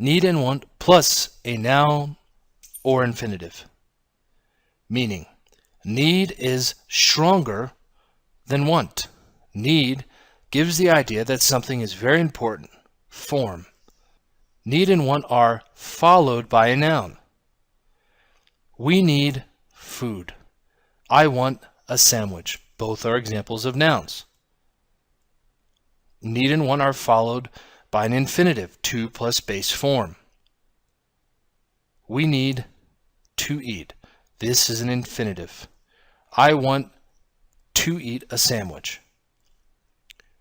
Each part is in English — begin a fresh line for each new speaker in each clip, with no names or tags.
Need and want plus a noun or infinitive. Meaning, need is stronger than want. Need gives the idea that something is very important. Form. Need and want are followed by a noun. We need food. I want a sandwich. Both are examples of nouns. Need and want are followed by an infinitive, to plus base form. We need to eat. This is an infinitive. I want to eat a sandwich.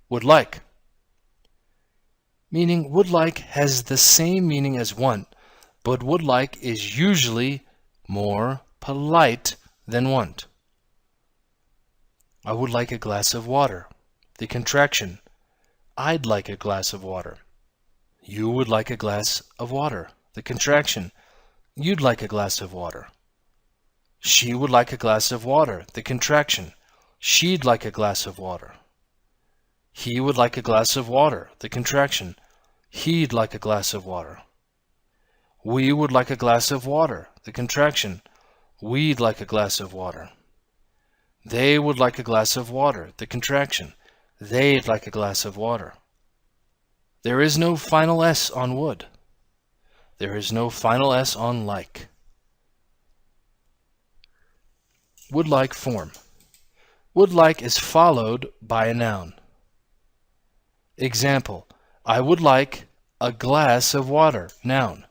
Would like. Meaning would like has the same meaning as want, but would like is usually more polite than want. I would like a glass of water. The contraction. I'd like a glass of water. You would like a glass of water. The contraction. You'd like a glass of water. She would like a glass of water. The contraction. She'd like a glass of water. He would like a glass of water. The contraction. He'd like a glass of water. We would like a glass of water. The contraction. We'd like a glass of water. They would like a glass of water. The contraction. They'd like a glass of water. There is no final S on would. There is no final S on like. Would like form. Would like is followed by a noun. Example, I would like a glass of water. Noun.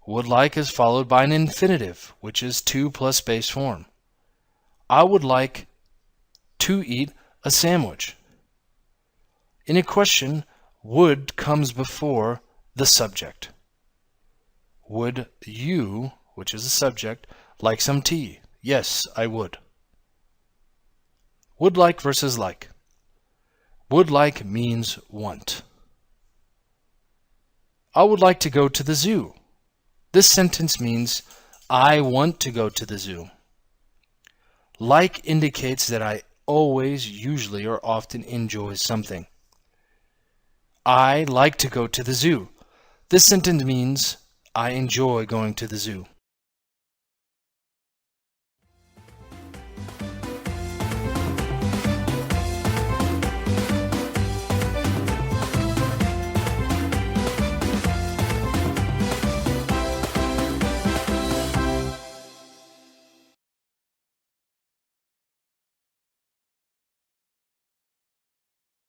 Would like is followed by an infinitive, which is to plus base form. I would like to eat a sandwich. In a question, would comes before the subject. Would you, which is the subject, like some tea? Yes, I would. Would like versus like. Would like means want. I would like to go to the zoo. This sentence means I want to go to the zoo. Like indicates that I always, usually, or often enjoy something. I like to go to the zoo. This sentence means I enjoy going to the zoo.